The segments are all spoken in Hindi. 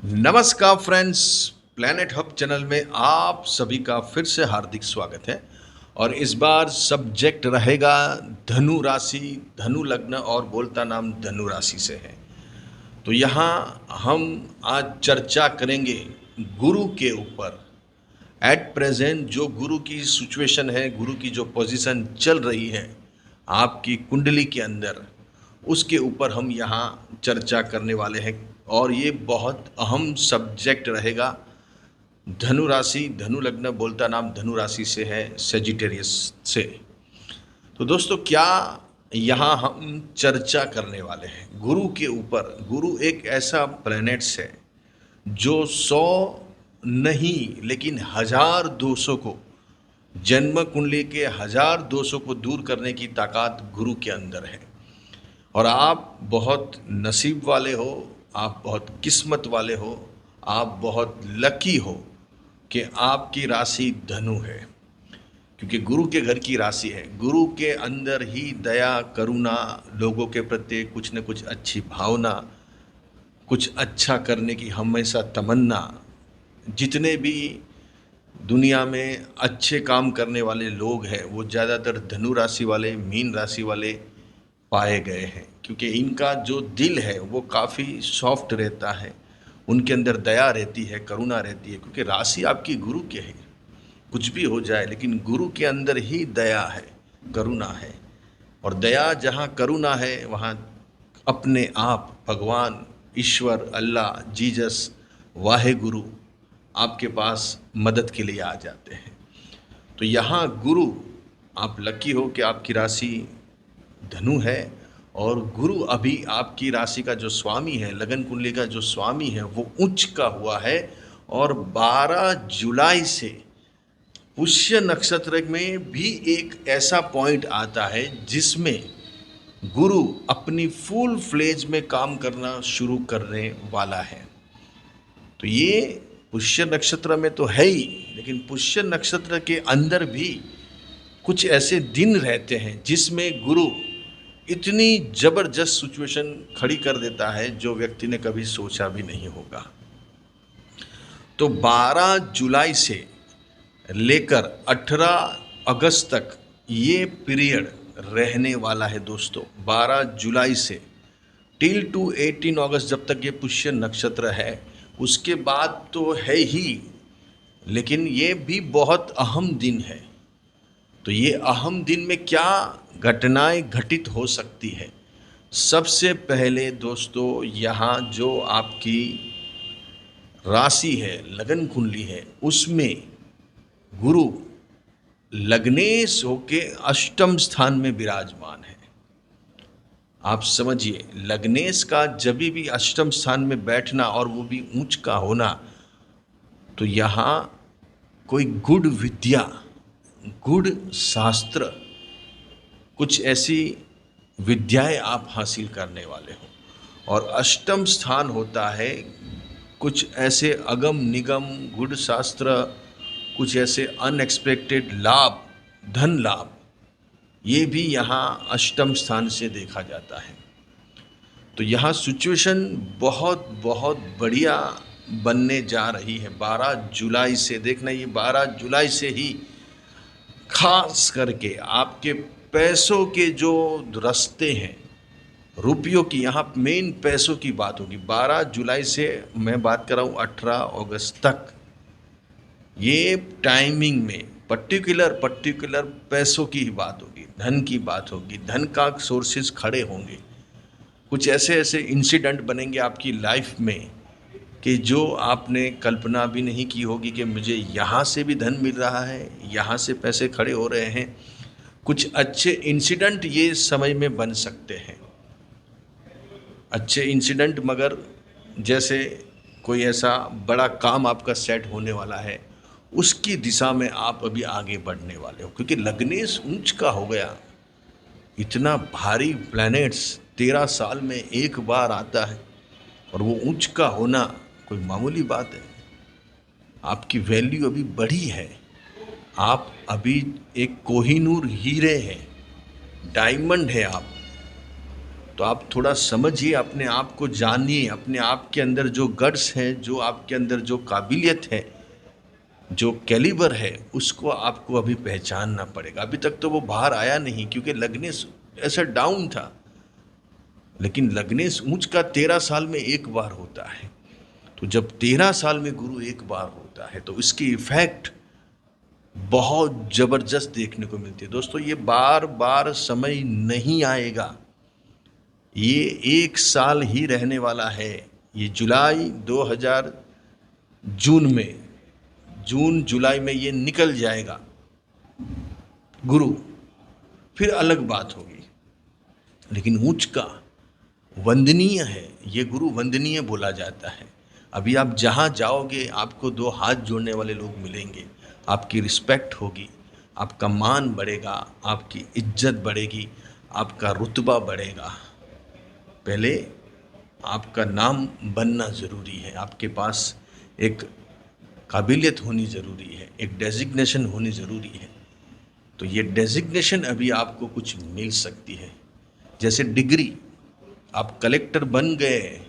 नमस्कार फ्रेंड्स। प्लैनेट हब चैनल में आप सभी का फिर से हार्दिक स्वागत है। और इस बार सब्जेक्ट रहेगा धनु राशि, धनु लग्न और बोलता नाम धनु राशि से है। तो यहाँ हम आज चर्चा करेंगे गुरु के ऊपर। एट प्रेजेंट जो गुरु की सिचुएशन है, गुरु की जो पोजीशन चल रही है आपकी कुंडली के अंदर, उसके ऊपर हम यहाँ चर्चा करने वाले हैं। और ये बहुत अहम सब्जेक्ट रहेगा। धनु राशि, धनु लग्न, बोलता नाम धनु राशि से है, सेजिटेरियस से। तो दोस्तों, क्या यहाँ हम चर्चा करने वाले हैं गुरु के ऊपर। गुरु एक ऐसा प्लैनेट्स है जो 100 नहीं लेकिन 1000 दोषों को, जन्म कुंडली के 1000 दोषों को दूर करने की ताकत गुरु के अंदर है। और आप बहुत नसीब वाले हो, आप बहुत किस्मत वाले हो, आप बहुत लकी हो कि आपकी राशि धनु है, क्योंकि गुरु के घर की राशि है। गुरु के अंदर ही दया, करुणा, लोगों के प्रति कुछ न कुछ अच्छी भावना, कुछ अच्छा करने की हमेशा तमन्ना। जितने भी दुनिया में अच्छे काम करने वाले लोग हैं वो ज़्यादातर धनु राशि वाले, मीन राशि वाले पाए गए हैं, क्योंकि इनका जो दिल है वो काफ़ी सॉफ्ट रहता है, उनके अंदर दया रहती है, करुणा रहती है। क्योंकि राशि आपकी गुरु के है, कुछ भी हो जाए लेकिन गुरु के अंदर ही दया है, करुणा है। और दया जहाँ करुणा है वहाँ अपने आप भगवान, ईश्वर, अल्लाह, जीसस, वाहे गुरु आपके पास मदद के लिए आ जाते हैं। तो यहाँ गुरु, आप लकी हो कि आपकी राशि धनु है। और गुरु अभी आपकी राशि का जो स्वामी है, लगन कुंडली का जो स्वामी है, वो उच्च का हुआ है। और 12 जुलाई से पुष्य नक्षत्र में भी एक ऐसा पॉइंट आता है जिसमें गुरु अपनी फुल फ्लेज में काम करना शुरू करने वाला है। तो ये पुष्य नक्षत्र में तो है ही, लेकिन पुष्य नक्षत्र के अंदर भी कुछ ऐसे दिन रहते हैं जिसमें गुरु इतनी जबरदस्त सिचुएशन खड़ी कर देता है जो व्यक्ति ने कभी सोचा भी नहीं होगा। तो 12 जुलाई से लेकर 18 अगस्त तक ये पीरियड रहने वाला है दोस्तों। 12 जुलाई से टिल टू 18 अगस्त, जब तक ये पुष्य नक्षत्र है। उसके बाद तो है ही, लेकिन ये भी बहुत अहम दिन है। तो ये अहम दिन में क्या घटनाएं घटित हो सकती है। सबसे पहले दोस्तों, यहाँ जो आपकी राशि है, लगन कुंडली है, उसमें गुरु लग्नेश होके अष्टम स्थान में विराजमान है। आप समझिए, लग्नेश का जब भी अष्टम स्थान में बैठना और वो भी ऊंच का होना, तो यहाँ कोई गुड़ विद्या, गुड़ शास्त्र, कुछ ऐसी विद्याएं आप हासिल करने वाले हो। और अष्टम स्थान होता है कुछ ऐसे अगम निगम, गुड़ शास्त्र, कुछ ऐसे अनएक्सपेक्टेड लाभ, धन लाभ, ये भी यहाँ अष्टम स्थान से देखा जाता है। तो यहाँ सिचुएशन बहुत बहुत बढ़िया बनने जा रही है। 12 जुलाई से देखना, ये 12 जुलाई से ही खास करके आपके पैसों के जो रास्ते हैं, रुपयों की, यहाँ मेन पैसों की बात होगी। 12 जुलाई से मैं बात कर रहा हूँ 18 अगस्त तक, ये टाइमिंग में पर्टिकुलर पैसों की ही बात होगी, धन की बात होगी, धन का सोर्सेज खड़े होंगे। कुछ ऐसे ऐसे इंसिडेंट बनेंगे आपकी लाइफ में कि जो आपने कल्पना भी नहीं की होगी कि मुझे यहाँ से भी धन मिल रहा है, यहाँ से पैसे खड़े हो रहे हैं। कुछ अच्छे इंसिडेंट ये समय में बन सकते हैं, अच्छे इंसिडेंट। मगर जैसे कोई ऐसा बड़ा काम आपका सेट होने वाला है, उसकी दिशा में आप अभी आगे बढ़ने वाले हो, क्योंकि लग्नेश ऊंच का हो गया। इतना भारी प्लैनेट्स 13 साल में एक बार आता है, और वो ऊंच का होना कोई मामूली बात है। आपकी वैल्यू अभी बढ़ी है। आप अभी एक कोहिनूर हीरे हैं, डायमंड है आप। तो आप थोड़ा समझिए, अपने आप को जानिए, अपने आप के अंदर जो गट्स है, जो आपके अंदर जो काबिलियत है, जो कैलिबर है, उसको आपको अभी पहचानना पड़ेगा। अभी तक तो वो बाहर आया नहीं, क्योंकि लग्नेश ऐसा डाउन था। लेकिन लग्नेश ऊंच का 13 साल में एक बार होता है। तो जब 13 साल में गुरु एक बार होता है तो इसकी इफेक्ट बहुत जबरदस्त देखने को मिलती है। दोस्तों, ये बार बार समय नहीं आएगा, ये 1 साल ही रहने वाला है। ये जुलाई 2000 जून में, जून जुलाई में ये निकल जाएगा गुरु, फिर अलग बात होगी। लेकिन ऊंच का वंदनीय है, ये गुरु वंदनीय बोला जाता है। अभी आप जहाँ जाओगे आपको 2 हाथ जोड़ने वाले लोग मिलेंगे, आपकी रिस्पेक्ट होगी, आपका मान बढ़ेगा, आपकी इज्जत बढ़ेगी, आपका रुतबा बढ़ेगा। पहले आपका नाम बनना ज़रूरी है, आपके पास एक काबिलियत होनी ज़रूरी है, एक डेजिग्नेशन होनी ज़रूरी है। तो ये डेजिग्नेशन अभी आपको कुछ मिल सकती है। जैसे डिग्री, आप कलेक्टर बन गए,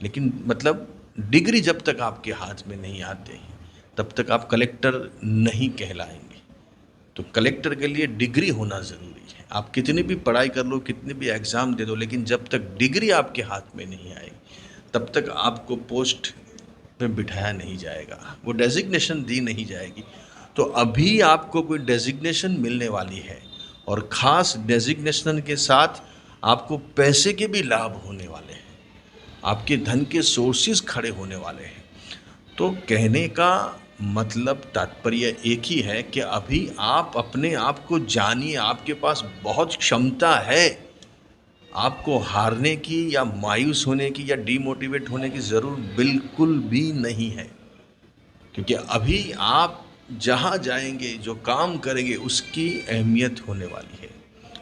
लेकिन मतलब डिग्री जब तक आपके हाथ में नहीं आते हैं तब तक आप कलेक्टर नहीं कहलाएंगे। तो कलेक्टर के लिए डिग्री होना ज़रूरी है। आप कितनी भी पढ़ाई कर लो, कितने भी एग्ज़ाम दे दो, लेकिन जब तक डिग्री आपके हाथ में नहीं आएगी तब तक आपको पोस्ट पे बिठाया नहीं जाएगा, वो डेजिग्नेशन दी नहीं जाएगी। तो अभी आपको कोई डेजिग्नेशन मिलने वाली है, और ख़ास डेजिग्नेशन के साथ आपको पैसे के भी लाभ होने वाले हैं, आपके धन के सोर्सेज खड़े होने वाले हैं। तो कहने का मतलब तात्पर्य एक ही है कि अभी आप अपने आप को जानिए, आपके पास बहुत क्षमता है। आपको हारने की या मायूस होने की या डीमोटिवेट होने की ज़रूरत बिल्कुल भी नहीं है, क्योंकि अभी आप जहाँ जाएंगे, जो काम करेंगे, उसकी अहमियत होने वाली है।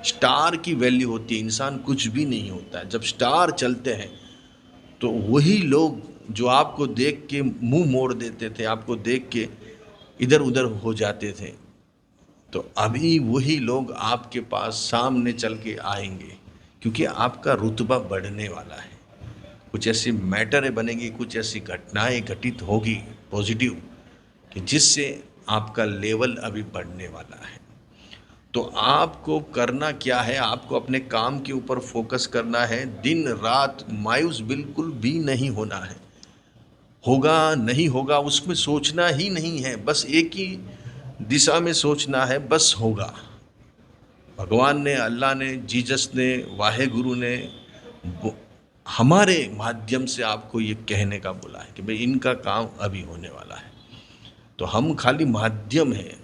स्टार की वैल्यू होती है, इंसान कुछ भी नहीं होता है। जब स्टार चलते हैं तो वही लोग जो आपको देख के मुंह मोड़ देते थे, आपको देख के इधर उधर हो जाते थे, तो अभी वही लोग आपके पास सामने चल के आएंगे, क्योंकि आपका रुतबा बढ़ने वाला है। कुछ ऐसी मैटरें बनेंगी, कुछ ऐसी घटनाएं घटित होगी पॉजिटिव, कि जिससे आपका लेवल अभी बढ़ने वाला है। तो आपको करना क्या है, आपको अपने काम के ऊपर फोकस करना है। दिन रात मायूस बिल्कुल भी नहीं होना है। होगा नहीं होगा उसमें सोचना ही नहीं है, बस एक ही दिशा में सोचना है, बस होगा। भगवान ने, अल्लाह ने, जीसस ने, वाहे गुरु ने हमारे माध्यम से आपको ये कहने का बोला है कि भाई इनका काम अभी होने वाला है। तो हम खाली माध्यम हैं।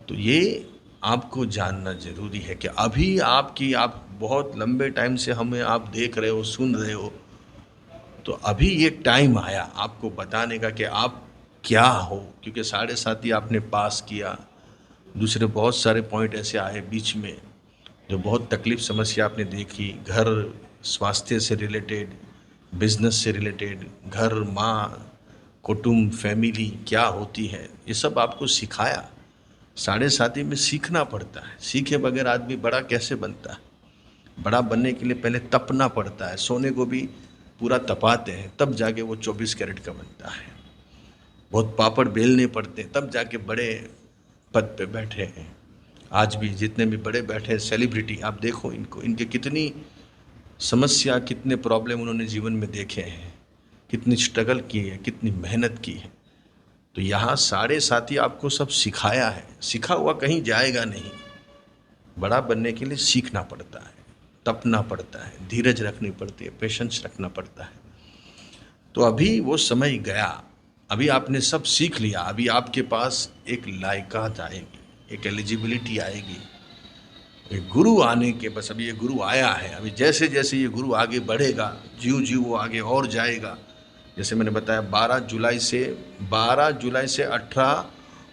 तो ये आपको जानना ज़रूरी है कि अभी आप बहुत लंबे टाइम से हमें आप देख रहे हो, सुन रहे हो, तो अभी ये टाइम आया आपको बताने का कि आप क्या हो। क्योंकि 7.5 आपने पास किया, दूसरे बहुत सारे पॉइंट ऐसे आए बीच में जो बहुत तकलीफ समस्या आपने देखी, घर स्वास्थ्य से रिलेटेड, बिजनेस से रिलेटेड, घर, माँ, कुटुंब, फैमिली क्या होती है, ये सब आपको सिखाया। 7.5 में सीखना पड़ता है, सीखे बगैर आदमी बड़ा कैसे बनता है। बड़ा बनने के लिए पहले तपना पड़ता है, सोने को भी पूरा तपाते हैं तब जाके वो 24 कैरेट का बनता है। बहुत पापड़ बेलने पड़ते हैं तब जाके बड़े पद पे बैठे हैं। आज भी जितने भी बड़े बैठे हैं सेलिब्रिटी, आप देखो इनको, इनके कितनी समस्या, कितने प्रॉब्लम उन्होंने जीवन में देखे हैं, कितनी स्ट्रगल की है, कितनी मेहनत की है। तो यहाँ 7.5 आपको सब सिखाया है, सीखा हुआ कहीं जाएगा नहीं। बड़ा बनने के लिए सीखना पड़ता है, तपना पड़ता है, धीरज रखनी पड़ती है, पेशेंस रखना पड़ता है। तो अभी वो समय गया, अभी आपने सब सीख लिया। अभी आपके पास एक लायकात आएगी, एक एलिजिबिलिटी आएगी, एक गुरु आने के, बस अभी ये गुरु आया है। अभी जैसे जैसे ये गुरु आगे बढ़ेगा, जीव जीव वो आगे और जाएगा। जैसे मैंने बताया 12 जुलाई से 18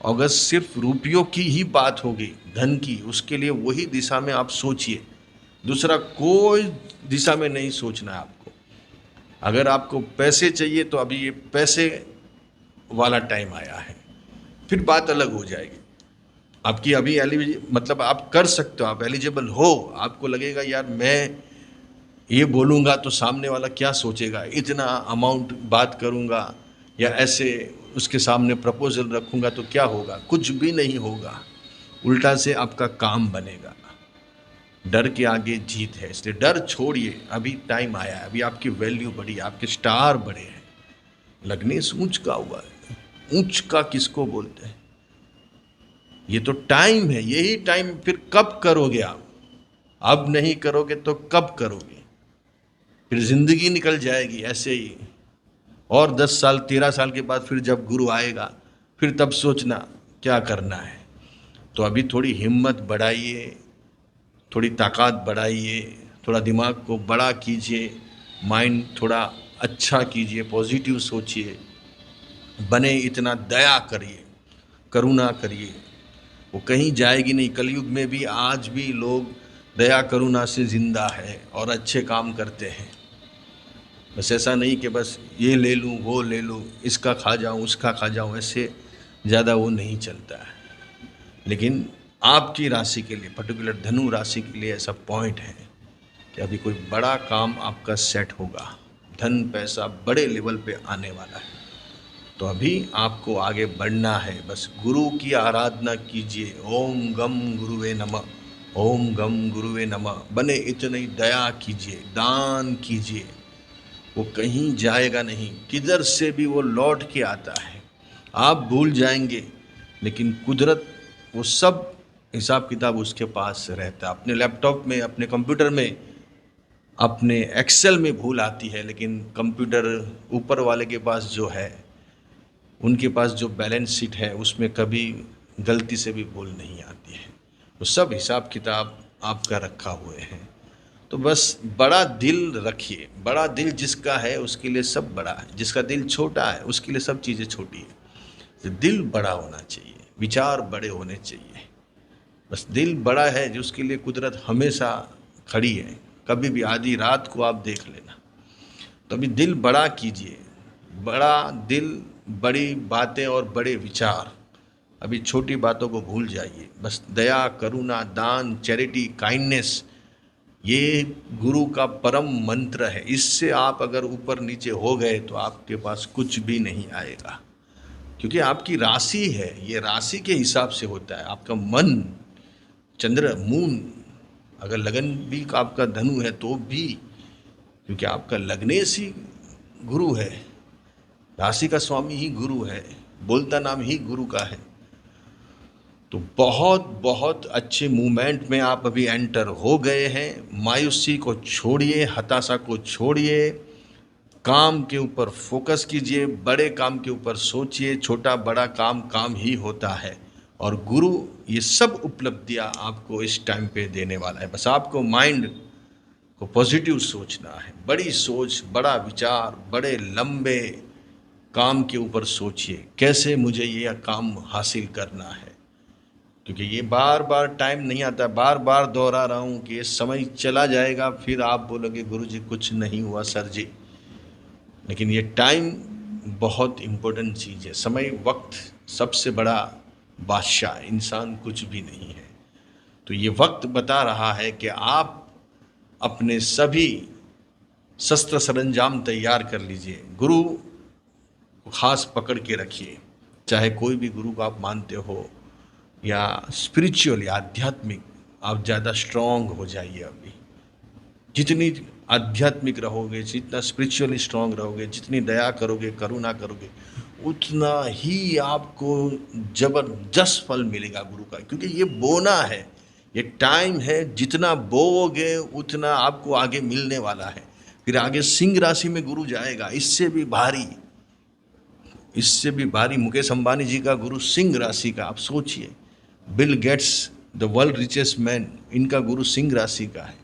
अगस्त सिर्फ रुपयों की ही बात होगी, धन की। उसके लिए वही दिशा में आप सोचिए, दूसरा कोई दिशा में नहीं सोचना है आपको। अगर आपको पैसे चाहिए तो अभी ये पैसे वाला टाइम आया है, फिर बात अलग हो जाएगी। आपकी अभी मतलब आप कर सकते हो, आप एलिजिबल हो, आपको लगेगा यार मैं ये बोलूँगा तो सामने वाला क्या सोचेगा, इतना अमाउंट बात करूँगा या ऐसे उसके सामने प्रपोजल रखूँगा तो क्या होगा, कुछ भी नहीं होगा, उल्टा से आपका काम बनेगा। डर के आगे जीत है, इसलिए डर छोड़िए, अभी टाइम आया है, अभी आपकी वैल्यू बढ़ी, आपके स्टार बढ़े हैं। लग्नेश ऊंच का हुआ है, ऊंच का किसको बोलते हैं, ये तो टाइम है, यही टाइम फिर कब करोगे आप, अब नहीं करोगे तो कब करोगे, फिर जिंदगी निकल जाएगी ऐसे ही। और 10 साल 13 साल के बाद फिर जब गुरु आएगा फिर तब सोचना क्या करना है। तो अभी थोड़ी हिम्मत बढ़ाइए, थोड़ी ताकत बढ़ाइए, थोड़ा दिमाग को बड़ा कीजिए, माइंड थोड़ा अच्छा कीजिए, पॉजिटिव सोचिए, बने इतना दया करिए, करुणा करिए, वो कहीं जाएगी नहीं। कलयुग में भी आज भी लोग दया करुणा से जिंदा है और अच्छे काम करते हैं। बस ऐसा नहीं कि बस ये ले लूँ वो ले लूँ, इसका खा जाऊँ उसका खा जाऊँ, ऐसे ज़्यादा वो नहीं चलता है। लेकिन आपकी राशि के लिए, पर्टिकुलर धनु राशि के लिए ऐसा पॉइंट है कि अभी कोई बड़ा काम आपका सेट होगा, धन पैसा बड़े लेवल पे आने वाला है। तो अभी आपको आगे बढ़ना है, बस गुरु की आराधना कीजिए, ओम गम गुरुवे नमः, ओम गम गुरुवे नमः, बने इतने ही दया कीजिए, दान कीजिए, वो कहीं जाएगा नहीं, किधर से भी वो लौट के आता है। आप भूल जाएंगे लेकिन कुदरत वो सब हिसाब किताब उसके पास रहता है। अपने लैपटॉप में, अपने कंप्यूटर में, अपने एक्सेल में भूल आती है, लेकिन कंप्यूटर ऊपर वाले के पास जो है, उनके पास जो बैलेंस शीट है उसमें कभी गलती से भी भूल नहीं आती है। वो सब हिसाब किताब आपका रखा हुए हैं। तो बस बड़ा दिल रखिए, बड़ा दिल जिसका है उसके लिए सब बड़ा है, जिसका दिल छोटा है उसके लिए सब चीज़ें छोटी है। तो दिल बड़ा होना चाहिए, विचार बड़े होने चाहिए। बस दिल बड़ा है जो उसके लिए कुदरत हमेशा खड़ी है। कभी भी आधी रात को आप देख लेना, तो अभी दिल बड़ा कीजिए, बड़ा दिल, बड़ी बातें और बड़े विचार। अभी छोटी बातों को भूल जाइए, बस दया करुणा दान चैरिटी काइंडनेस, ये गुरु का परम मंत्र है। इससे आप अगर ऊपर नीचे हो गए तो आपके पास कुछ भी नहीं आएगा, क्योंकि आपकी राशि है, ये राशि के हिसाब से होता है। आपका मन, चंद्र, मून, अगर लगन भी आपका धनु है तो भी, क्योंकि आपका लग्नेश ही गुरु है, राशि का स्वामी ही गुरु है, बोलता नाम ही गुरु का है। तो बहुत बहुत अच्छे मूवमेंट में आप अभी एंटर हो गए हैं। मायूसी को छोड़िए, हताशा को छोड़िए, काम के ऊपर फोकस कीजिए, बड़े काम के ऊपर सोचिए। छोटा बड़ा काम काम ही होता है, और गुरु ये सब उपलब्धियां आपको इस टाइम पे देने वाला है। बस आपको माइंड को पॉजिटिव सोचना है, बड़ी सोच, बड़ा विचार, बड़े लंबे काम के ऊपर सोचिए, कैसे मुझे ये काम हासिल करना है। क्योंकि ये बार बार टाइम नहीं आता, बार बार दोहरा रहा हूँ कि ये समय चला जाएगा, फिर आप बोलोगे गुरुजी कुछ नहीं हुआ सर जी। लेकिन ये टाइम बहुत इम्पोर्टेंट चीज़ है। समय, वक्त सबसे बड़ा बादशाह, इंसान कुछ भी नहीं है। तो ये वक्त बता रहा है कि आप अपने सभी शस्त्र सरंजाम तैयार कर लीजिए, गुरु को खास पकड़ के रखिए। चाहे कोई भी गुरु को आप मानते हो या स्पिरिचुअली, आध्यात्मिक, आप ज़्यादा स्ट्रांग हो जाइए। अभी जितनी आध्यात्मिक रहोगे, जितना स्पिरिचुअली स्ट्रांग रहोगे, जितनी दया करोगे, करुणा करोगे, उतना ही आपको जबरदस्त फल मिलेगा गुरु का। क्योंकि ये बोना है, ये टाइम है, जितना बोओगे उतना आपको आगे मिलने वाला है। फिर आगे सिंह राशि में गुरु जाएगा, इससे भी भारी, इससे भी भारी। मुकेश अंबानी जी का गुरु सिंह राशि का, आप सोचिए। Bill Gates, the world richest man, इनका गुरु सिंह राशि का है।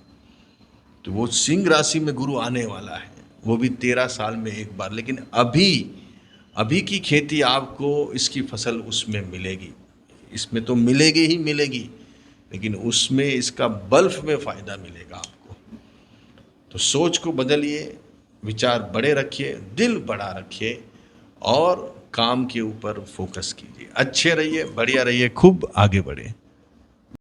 तो वो सिंह राशि में गुरु आने वाला है, वो भी 13 साल में एक बार। लेकिन अभी की खेती आपको इसकी फसल उसमें मिलेगी, इसमें तो मिलेगी ही मिलेगी, लेकिन उसमें इसका बल्क में फ़ायदा मिलेगा आपको। तो सोच को बदलिए, विचार बड़े रखिए, दिल बड़ा रखिए, और काम के ऊपर फोकस कीजिए। अच्छे रहिए, बढ़िया रहिए, खूब आगे बढ़े।